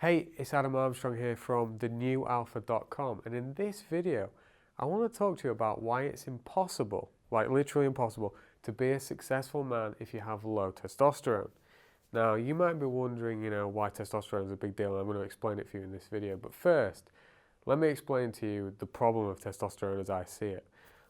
Hey, it's Adam Armstrong here from thenewalpha.com, and in this video I want to talk to you about why it's impossible, like literally impossible, to be a successful man if you have low testosterone. Now, you might be wondering, why testosterone is a big deal, and I'm going to explain it for you in this video. But first, let me explain to you the problem of testosterone as I see it.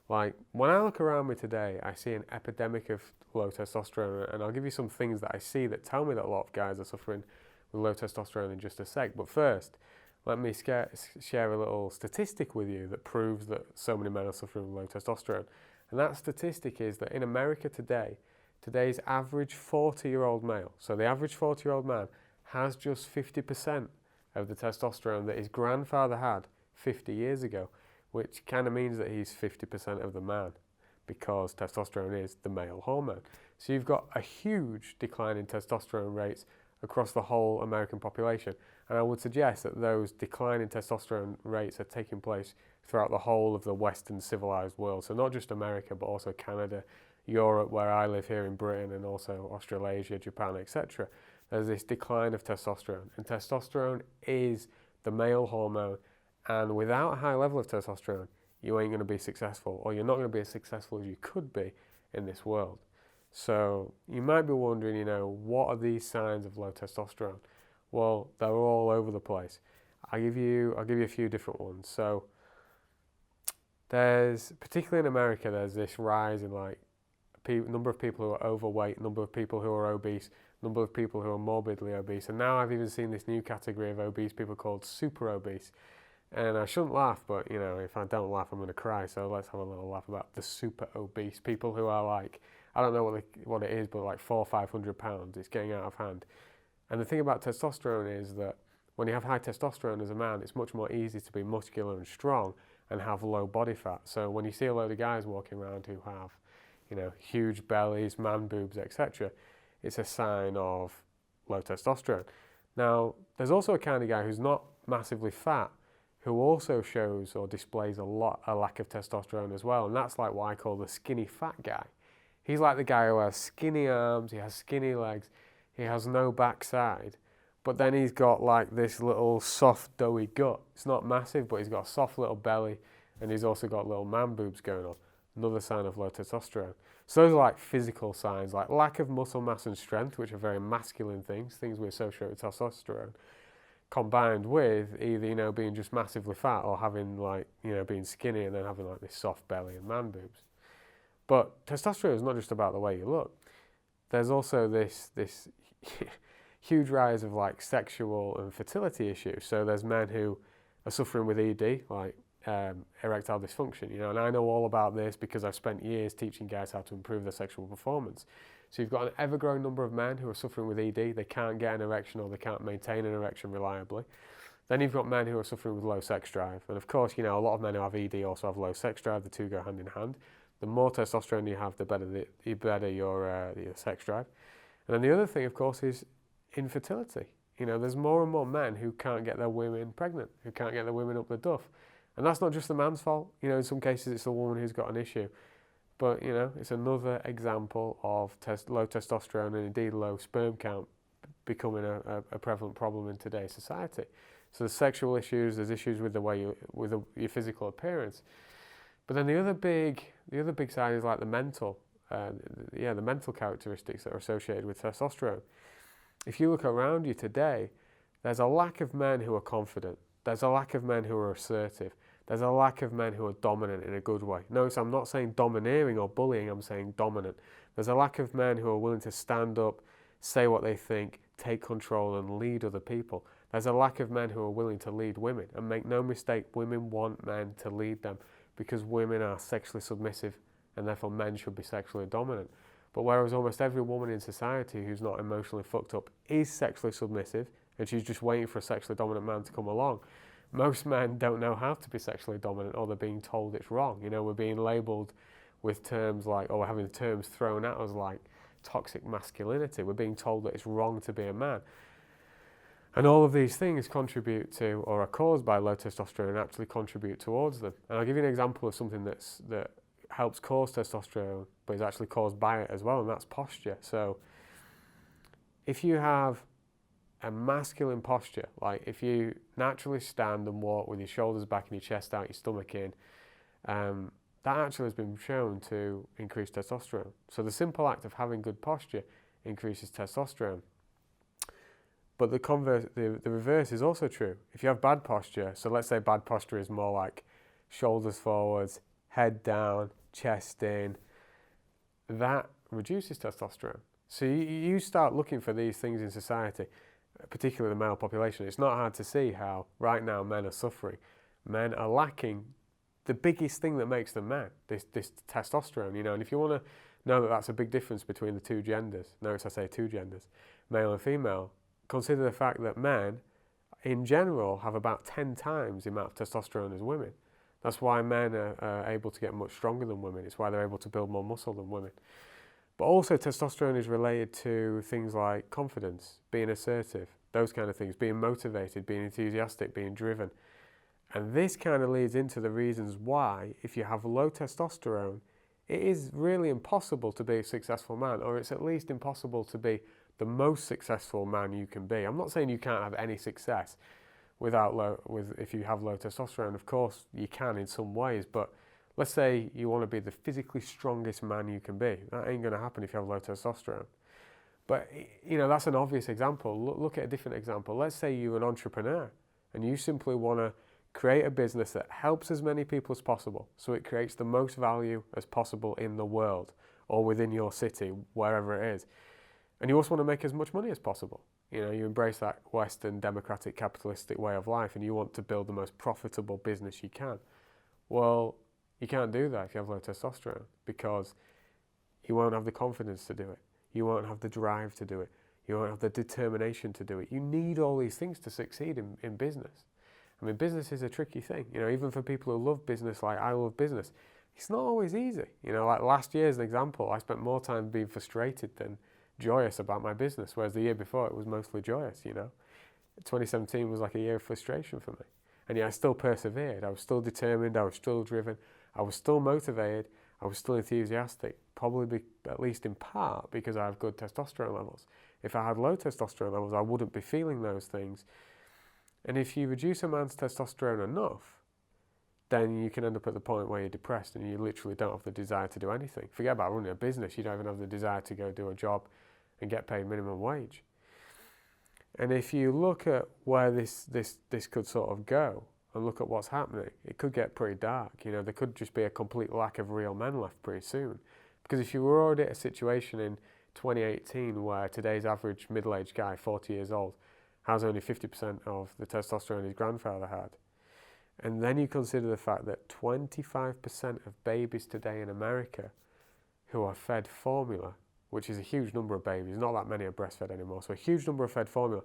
Like, when I look around me today, I see an epidemic of low testosterone, and I'll give you some things that I see that tell me that a lot of guys are suffering with low testosterone in just a sec. But first, let me share a little statistic with you that proves that so many men are suffering with low testosterone. And that statistic is that in America today, today's average 40-year-old male, so the average 40-year-old man, has just 50% of the testosterone that his grandfather had 50 years ago, which kind of means that he's 50% of the man, because testosterone is the male hormone. So you've got a huge decline in testosterone rates across the whole American population. And I would suggest that those declining testosterone rates are taking place throughout the whole of the Western civilized world. So not just America, but also Canada, Europe, where I live here in Britain, and also Australasia, Japan, etc. There's this decline of testosterone. And testosterone is the male hormone. And without a high level of testosterone, you ain't going to be successful, or you're not going to be as successful as you could be in this world. So you might be wondering, what are these signs of low testosterone? Well, they're all over the place. I'll give you a few different ones. So particularly in America, there's this rise in number of people who are overweight, number of people who are obese, number of people who are morbidly obese. And now I've even seen this new category of obese people called super obese. And I shouldn't laugh, but if I don't laugh, I'm going to cry. So let's have a little laugh about the super obese people who are I don't know what it is, but 400 or 500 pounds. It's getting out of hand. And the thing about testosterone is that when you have high testosterone as a man, it's much more easy to be muscular and strong and have low body fat. So when you see a load of guys walking around who have, huge bellies, man boobs, etc., it's a sign of low testosterone. Now, there's also a kind of guy who's not massively fat, who also shows or displays a lack of testosterone as well, and that's what I call the skinny fat guy. He's like the guy who has skinny arms, he has skinny legs, he has no backside, but then he's got this little soft doughy gut. It's not massive, but he's got a soft little belly, and he's also got little man boobs going on. Another sign of low testosterone. So those are physical signs, like lack of muscle mass and strength, which are very masculine things we associate with testosterone, combined with either being just massively fat, or having being skinny and then having this soft belly and man boobs. But testosterone is not just about the way you look. There's also this huge rise of sexual and fertility issues. So there's men who are suffering with ED, erectile dysfunction, and I know all about this because I've spent years teaching guys how to improve their sexual performance. So you've got an ever-growing number of men who are suffering with ED. They can't get an erection, or they can't maintain an erection reliably. Then you've got men who are suffering with low sex drive. And of course, a lot of men who have ED also have low sex drive. The two go hand in hand. The more testosterone you have, the better your sex drive. And then the other thing, of course, is infertility. There's more and more men who can't get their women pregnant, who can't get their women up the duff. And that's not just the man's fault. In some cases, it's the woman who's got an issue. But, it's another example of low testosterone and indeed low sperm count becoming a prevalent problem in today's society. So there's sexual issues, there's issues with your physical appearance. But then the other big side is the mental, the mental characteristics that are associated with testosterone. If you look around you today, there's a lack of men who are confident. There's a lack of men who are assertive. There's a lack of men who are dominant in a good way. Notice I'm not saying domineering or bullying, I'm saying dominant. There's a lack of men who are willing to stand up, say what they think, take control and lead other people. There's a lack of men who are willing to lead women. And make no mistake, women want men to lead them because women are sexually submissive and therefore men should be sexually dominant. But whereas almost every woman in society who's not emotionally fucked up is sexually submissive and she's just waiting for a sexually dominant man to come along, most men don't know how to be sexually dominant, or they're being told it's wrong. We're being labelled with terms or we're having terms thrown at us like toxic masculinity. We're being told that it's wrong to be a man. And all of these things contribute to, or are caused by low testosterone, and actually contribute towards them. And I'll give you an example of something that helps cause testosterone, but is actually caused by it as well, and that's posture. So if you have a masculine posture, like if you naturally stand and walk with your shoulders back and your chest out, your stomach in, that actually has been shown to increase testosterone. So the simple act of having good posture increases testosterone. But the reverse is also true. If you have bad posture, so let's say bad posture is more like shoulders forwards, head down, chest in, that reduces testosterone. So you start looking for these things in society, particularly the male population. It's not hard to see how right now men are suffering. Men are lacking the biggest thing that makes them men, this testosterone, and if you want to know that that's a big difference between the two genders, notice I say two genders, male and female, consider the fact that men in general have about 10 times the amount of testosterone as women. That's why men are able to get much stronger than women. It's why they're able to build more muscle than women. But also testosterone is related to things like confidence, being assertive, those kind of things, being motivated, being enthusiastic, being driven. And this kind of leads into the reasons why, if you have low testosterone, it is really impossible to be a successful man, or it's at least impossible to be the most successful man you can be. I'm not saying you can't have any success if you have low testosterone. Of course, you can in some ways, but let's say you want to be the physically strongest man you can be. That ain't going to happen if you have low testosterone. But, that's an obvious example. Look at a different example. Let's say you're an entrepreneur and you simply want to create a business that helps as many people as possible, so it creates the most value as possible in the world or within your city, wherever it is. And you also want to make as much money as possible. You embrace that Western democratic capitalistic way of life and you want to build the most profitable business you can. Well, you can't do that if you have low testosterone, because you won't have the confidence to do it. You won't have the drive to do it. You won't have the determination to do it. You need all these things to succeed in business. I mean, business is a tricky thing. Even for people who love business, like I love business, it's not always easy. Like last year as an example, I spent more time being frustrated than joyous about my business, whereas the year before it was mostly joyous. 2017 was like a year of frustration for me. And yet I still persevered. I was still determined. I was still driven. I was still motivated. I was still enthusiastic, probably at least in part because I have good testosterone levels. If I had low testosterone levels, I wouldn't be feeling those things. And if you reduce a man's testosterone enough, then you can end up at the point where you're depressed and you literally don't have the desire to do anything. Forget about running a business. You don't even have the desire to go do a job and get paid minimum wage. And if you look at where this could sort of go and look at what's happening, it could get pretty dark. There could just be a complete lack of real men left pretty soon. Because if you were already at a situation in 2018 where today's average middle-aged guy, 40 years old, has only 50% of the testosterone his grandfather had, and then you consider the fact that 25% of babies today in America who are fed formula, which is a huge number of babies, not that many are breastfed anymore, so a huge number are fed formula,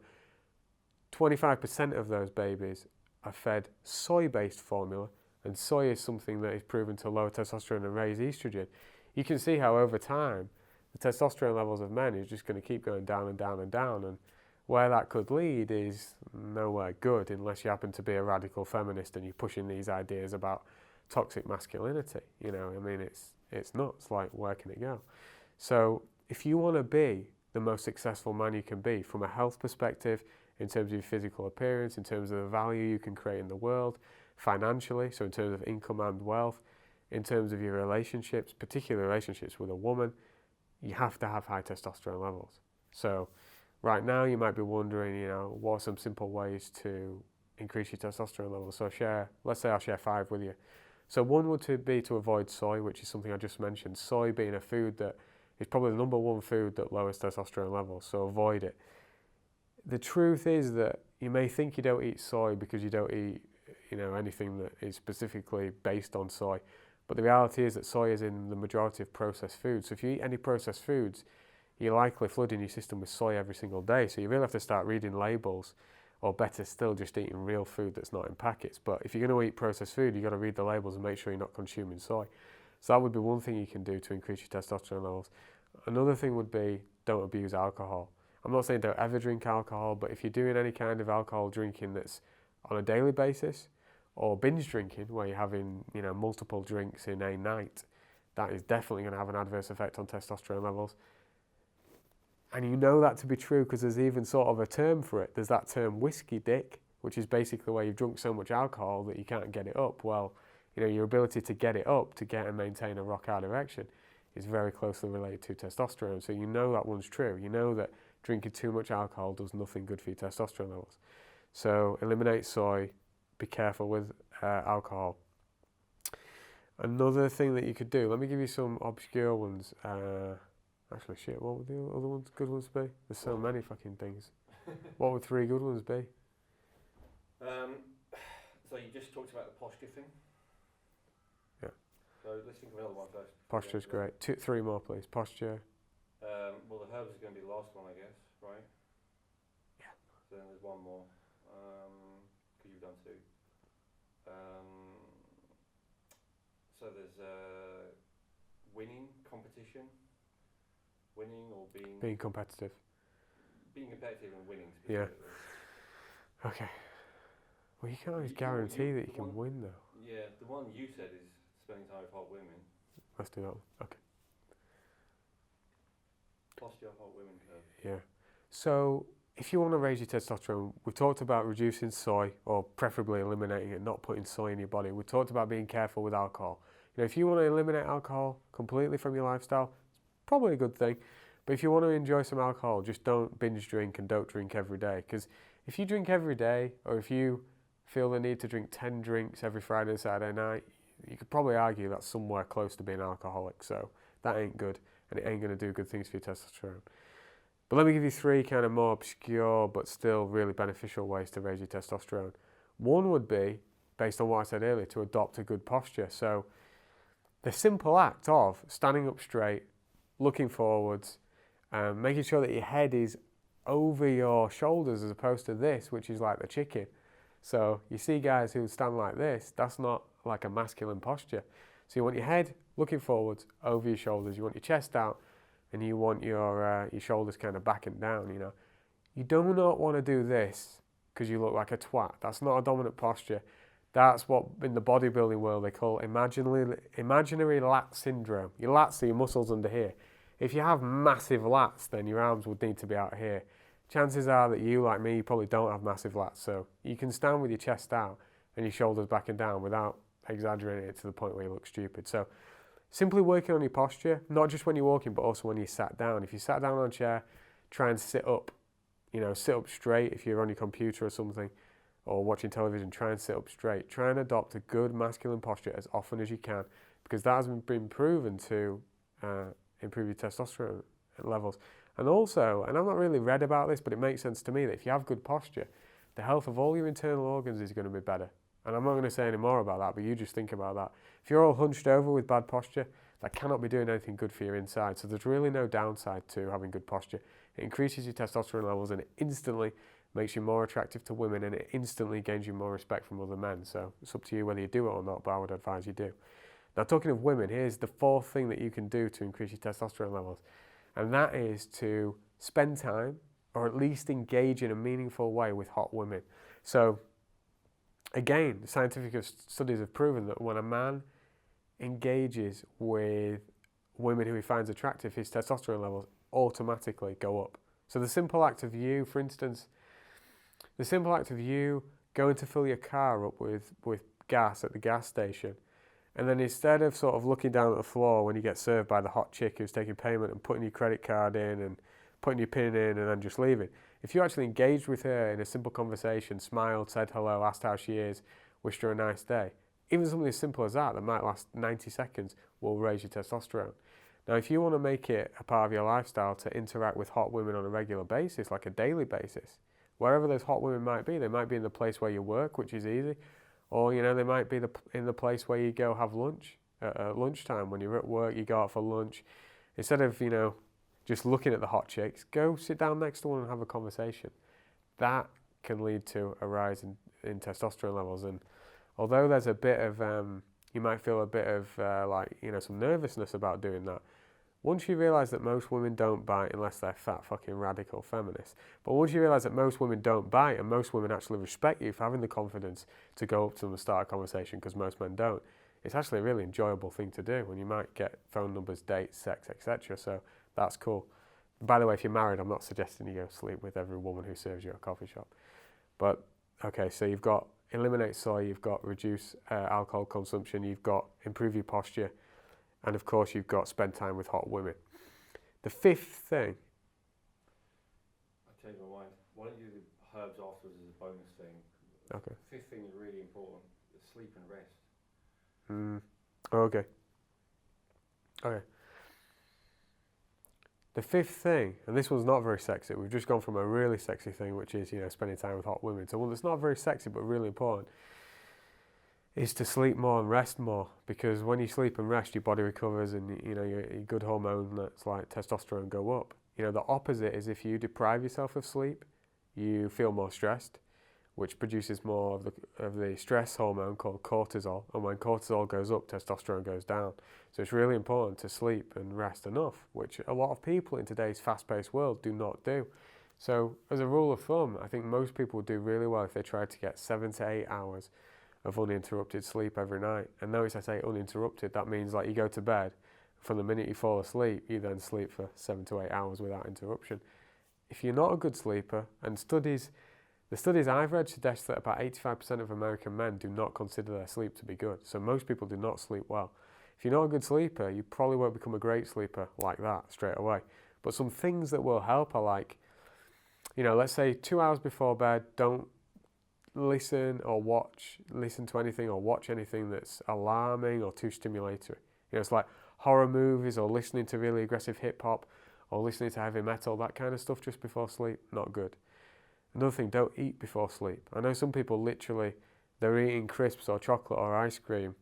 25% of those babies are fed soy-based formula, and soy is something that is proven to lower testosterone and raise estrogen. You can see how over time the testosterone levels of men is just going to keep going down and down and down, and where that could lead is nowhere good unless you happen to be a radical feminist and you're pushing these ideas about toxic masculinity. It's nuts. Like, where can it go? So if you want to be the most successful man you can be from a health perspective, in terms of your physical appearance, in terms of the value you can create in the world, financially, so in terms of income and wealth, in terms of your relationships, particularly relationships with a woman, you have to have high testosterone levels. So right now you might be wondering, what are some simple ways to increase your testosterone levels? So let's say I'll share 5 with you. So one would be to avoid soy, which is something I just mentioned. Soy being a food that is probably the number one food that lowers testosterone levels, so avoid it. The truth is that you may think you don't eat soy because you don't eat, anything that is specifically based on soy. But the reality is that soy is in the majority of processed foods. So if you eat any processed foods, you're likely flooding your system with soy every single day. So you really have to start reading labels, or better still, just eating real food that's not in packets. But if you're going to eat processed food, you've got to read the labels and make sure you're not consuming soy. So that would be one thing you can do to increase your testosterone levels. Another thing would be, don't abuse alcohol. I'm not saying don't ever drink alcohol, but if you're doing any kind of alcohol drinking that's on a daily basis, or binge drinking, where you're having multiple drinks in a night, that is definitely going to have an adverse effect on testosterone levels. And you know that to be true because there's even sort of a term for it. There's that term whiskey dick, which is basically where you've drunk so much alcohol that you can't get it up. Well, your ability to get it up, to get and maintain a rock hard erection, is very closely related to testosterone. So you know that one's true. You know that drinking too much alcohol does nothing good for your testosterone levels. So eliminate soy, be careful with alcohol. Another thing that you could do, let me give you some obscure ones. Actually, shit, what would the other ones, good ones be? There's so many fucking things. What would 3 good ones be? So you just talked about the posture thing. Yeah. So let's think of another one first. Posture's great. 3 more, please. Posture. Well, the herbs is going to be the last one, I guess, right? Yeah. So then there's one more. Because you've done 2. So there's winning competition. Winning or being competitive. Being competitive and winning. Yeah. Okay. Well, you can't always guarantee that you can win, though. Yeah, the one you said is spending time with hot women. Let's do that one. Okay. Posture, hot women curve. Yeah. So, if you want to raise your testosterone, we talked about reducing soy, or preferably eliminating it, not putting soy in your body. We talked about being careful with alcohol. If you want to eliminate alcohol completely from your lifestyle, it's probably a good thing. But if you want to enjoy some alcohol, just don't binge drink and don't drink every day. Because if you drink every day, or if you feel the need to drink 10 drinks every Friday and Saturday night, you could probably argue that's somewhere close to being alcoholic. So that ain't good, and it ain't going to do good things for your testosterone. But let me give you 3 kind of more obscure but still really beneficial ways to raise your testosterone. One would be, based on what I said earlier, to adopt a good posture. So the simple act of standing up straight, looking forwards, making sure that your head is over your shoulders as opposed to this, which is like the chicken. So you see guys who stand like this, that's not like a masculine posture. So you want your head looking forwards, over your shoulders, you want your chest out, and you want your shoulders kind of back and down, You do not want to do this because you look like a twat. That's not a dominant posture. That's what in the bodybuilding world they call imaginary lat syndrome. Your lats are your muscles under here. If you have massive lats, then your arms would need to be out here. Chances are that you, like me, you probably don't have massive lats. So you can stand with your chest out and your shoulders back and down without exaggerating it to the point where you look stupid. So simply working on your posture, not just when you're walking, but also when you sat down. If you sat down on a chair, try and sit up. Sit up straight if you're on your computer or something, or watching television, try and sit up straight. Try and adopt a good masculine posture as often as you can, because that has been proven to improve your testosterone levels. And also, and I've not really read about this, but it makes sense to me that if you have good posture, the health of all your internal organs is going to be better. And I'm not going to say any more about that, but you just think about that. If you're all hunched over with bad posture, that cannot be doing anything good for your inside. So there's really no downside to having good posture. It increases your testosterone levels, and it instantly makes you more attractive to women, and it instantly gains you more respect from other men. So it's up to you whether you do it or not, but I would advise you do. Now, talking of women, here's the 4th thing that you can do to increase your testosterone levels, and that is to spend time, or at least engage in a meaningful way with hot women. So again, scientific studies have proven that when a man engages with women who he finds attractive, his testosterone levels automatically go up. So the simple act of you, for instance, going to fill your car up with gas at the gas station, and then instead of sort of looking down at the floor when you get served by the hot chick who's taking payment and putting your credit card in and putting your PIN in and then just leaving, if you actually engaged with her in a simple conversation, smiled, said hello, asked how she is, wished her a nice day, even something as simple as that might last 90 seconds will raise your testosterone. Now, if you want to make it a part of your lifestyle to interact with hot women on a regular basis, like a daily basis, wherever those hot women might be, they might be in the place where you work, which is easy, or they might be in the place where you go have lunch at lunchtime. When you're at work, you go out for lunch. Instead of just looking at the hot chicks, go sit down next to one and have a conversation. That can lead to a rise in testosterone levels. And although there's a bit of you might feel a bit of some nervousness about doing that, once you realise that most women don't bite unless they're fat fucking radical feminists, but once you realise that most women don't bite and most women actually respect you for having the confidence to go up to them and start a conversation, because most men don't, it's actually a really enjoyable thing to do when you might get phone numbers, dates, sex, etc. So that's cool. By the way, if you're married, I'm not suggesting you go sleep with every woman who serves you at a coffee shop. But, okay, so you've got eliminate soy, you've got reduce alcohol consumption, you've got improve your posture, and of course you've got spend time with hot women. The fifth thing... I changed my mind. Why don't you do the herbs afterwards as a bonus thing? Okay. The fifth thing is really important. Is sleep and rest. Okay. Okay. The fifth thing, and this one's not very sexy, we've just gone from a really sexy thing, which is, spending time with hot women, to one that's not very sexy but really important, is to sleep more and rest more. Because when you sleep and rest, your body recovers and, your good hormone that's like testosterone go up. The opposite is if you deprive yourself of sleep, you feel more stressed, which produces more of the stress hormone called cortisol. And when cortisol goes up, testosterone goes down. So it's really important to sleep and rest enough, which a lot of people in today's fast-paced world do not do. So as a rule of thumb, I think most people would do really well if they tried to get 7 to 8 hours of uninterrupted sleep every night. And notice I say uninterrupted, that means like you go to bed, from the minute you fall asleep, you then sleep for 7 to 8 hours without interruption. If you're not a good sleeper, and the studies I've read suggest that about 85% of American men do not consider their sleep to be good. So most people do not sleep well. If you're not a good sleeper, you probably won't become a great sleeper like that straight away. But some things that will help are like, let's say 2 hours before bed, don't listen to anything or watch anything that's alarming or too stimulatory. It's like horror movies or listening to really aggressive hip hop or listening to heavy metal, that kind of stuff just before sleep, not good. Another thing, don't eat before sleep. I know some people literally, they're eating crisps or chocolate or ice cream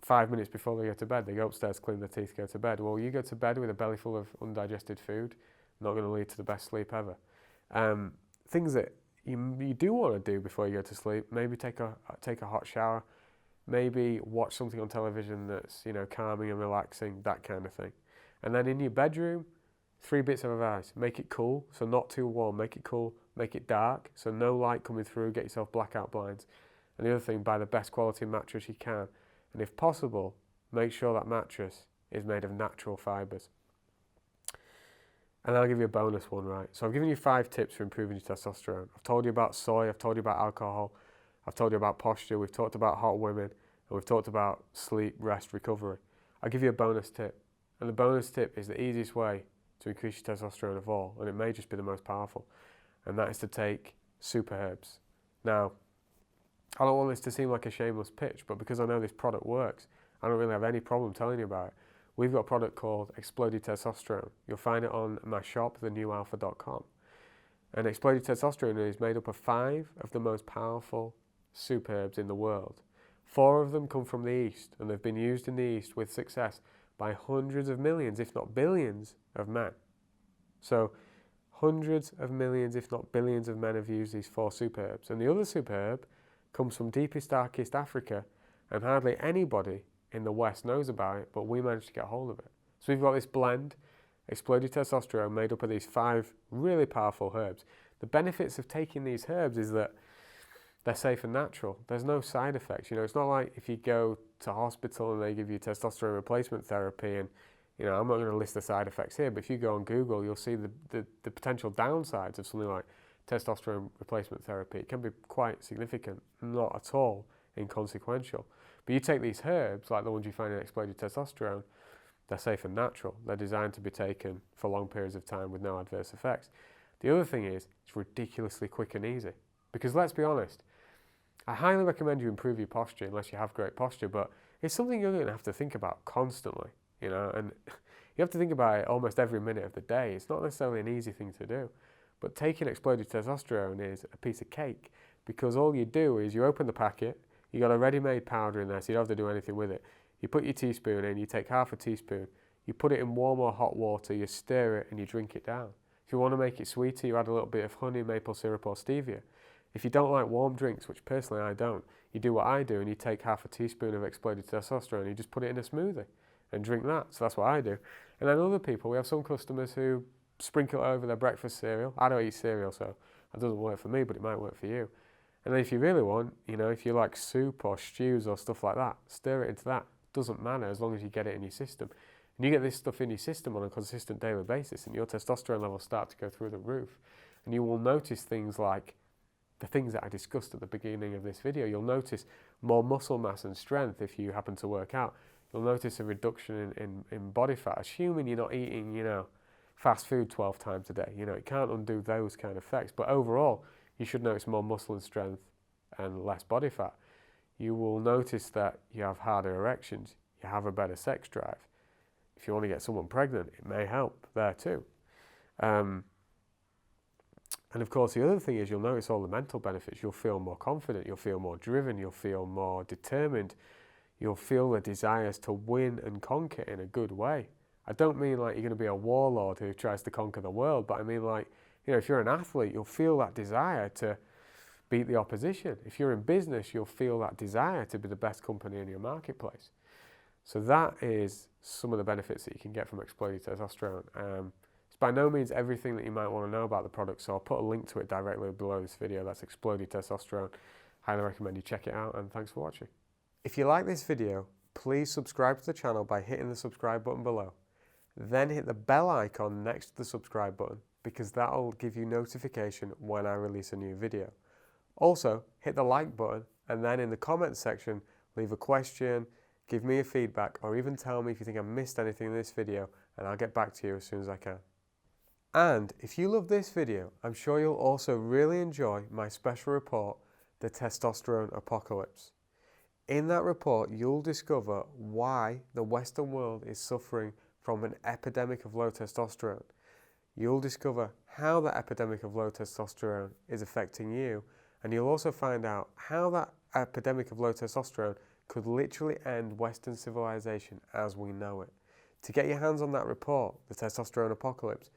5 minutes before they go to bed. They go upstairs, clean their teeth, go to bed. Well, you go to bed with a belly full of undigested food, not going to lead to the best sleep ever. Things that you do want to do before you go to sleep, maybe take a hot shower, maybe watch something on television that's, calming and relaxing, that kind of thing. And then in your bedroom, 3 bits of advice. Make it cool, so not too warm. Make it cool, make it dark, so no light coming through, get yourself blackout blinds. And the other thing, buy the best quality mattress you can. And if possible, make sure that mattress is made of natural fibres. And I'll give you a bonus one, right? So I've given you 5 tips for improving your testosterone. I've told you about soy, I've told you about alcohol, I've told you about posture, we've talked about hot women, and we've talked about sleep, rest, recovery. I'll give you a bonus tip. And the bonus tip is the easiest way to increase your testosterone of all, and it may just be the most powerful, and that is to take super herbs. Now, I don't want this to seem like a shameless pitch, but because I know this product works, I don't really have any problem telling you about it. We've got a product called Exploded Testosterone. You'll find it on my shop, thenewalpha.com. And Exploded Testosterone is made up of 5 of the most powerful super herbs in the world. 4 of them come from the East, and they've been used in the East with success by hundreds of millions, if not billions, of men. So hundreds of millions, if not billions of men have used these 4 super herbs. And the other super herb comes from deepest, darkest Africa, and hardly anybody in the West knows about it, but we managed to get hold of it. So we've got this blend, Exploded Testosterone, made up of these 5 really powerful herbs. The benefits of taking these herbs is that they're safe and natural. There's no side effects. It's not like if you go to hospital and they give you testosterone replacement therapy and, I'm not going to list the side effects here, but if you go on Google, you'll see the potential downsides of something like testosterone replacement therapy. It can be quite significant, not at all inconsequential. But you take these herbs, like the ones you find in Exploded Testosterone, they're safe and natural. They're designed to be taken for long periods of time with no adverse effects. The other thing is, it's ridiculously quick and easy. Because let's be honest, I highly recommend you improve your posture unless you have great posture, but it's something you're going to have to think about constantly, and you have to think about it almost every minute of the day. It's not necessarily an easy thing to do, but taking Exploded Testosterone is a piece of cake, because all you do is you open the packet, you got a ready-made powder in there, so you don't have to do anything with it. You put your teaspoon in, you take half a teaspoon, you put it in warm or hot water, you stir it and you drink it down. If you want to make it sweeter, you add a little bit of honey, maple syrup or stevia. If you don't like warm drinks, which personally I don't, you do what I do and you take half a teaspoon of Exploded Testosterone and you just put it in a smoothie and drink that. So that's what I do. And then other people, we have some customers who sprinkle it over their breakfast cereal. I don't eat cereal, so that doesn't work for me, but it might work for you. And then if you really want, if you like soup or stews or stuff like that, stir it into that. Doesn't matter as long as you get it in your system. And you get this stuff in your system on a consistent daily basis, and your testosterone levels start to go through the roof. And you will notice things like the things that I discussed at the beginning of this video. You'll notice more muscle mass and strength if you happen to work out. You'll notice a reduction in body fat, assuming you're not eating, fast food 12 times a day. It can't undo those kind of effects. But overall, you should notice more muscle and strength and less body fat. You will notice that you have harder erections. You have a better sex drive. If you want to get someone pregnant, it may help there too. And of course, the other thing is you'll notice all the mental benefits. You'll feel more confident. You'll feel more driven. You'll feel more determined. You'll feel the desires to win and conquer in a good way. I don't mean like you're going to be a warlord who tries to conquer the world, but I mean like, if you're an athlete, you'll feel that desire to beat the opposition. If you're in business, you'll feel that desire to be the best company in your marketplace. So that is some of the benefits that you can get from exploded testosterone. It's by no means everything that you might want to know about the product, so I'll put a link to it directly below this video. That's exploded testosterone. Highly recommend you check it out, and thanks for watching. If you like this video, please subscribe to the channel by hitting the subscribe button below. Then hit the bell icon next to the subscribe button, because that will give you notification when I release a new video. Also, hit the like button, and then in the comments section, leave a question, give me a feedback, or even tell me if you think I missed anything in this video, and I'll get back to you as soon as I can. And if you love this video, I'm sure you'll also really enjoy my special report, The Testosterone Apocalypse. In that report, you'll discover why the Western world is suffering from an epidemic of low testosterone. You'll discover how that epidemic of low testosterone is affecting you, and you'll also find out how that epidemic of low testosterone could literally end Western civilization as we know it. To get your hands on that report, The Testosterone Apocalypse,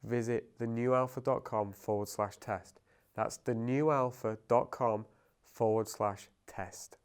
visit thenewalpha.com/test. That's thenewalpha.com/test.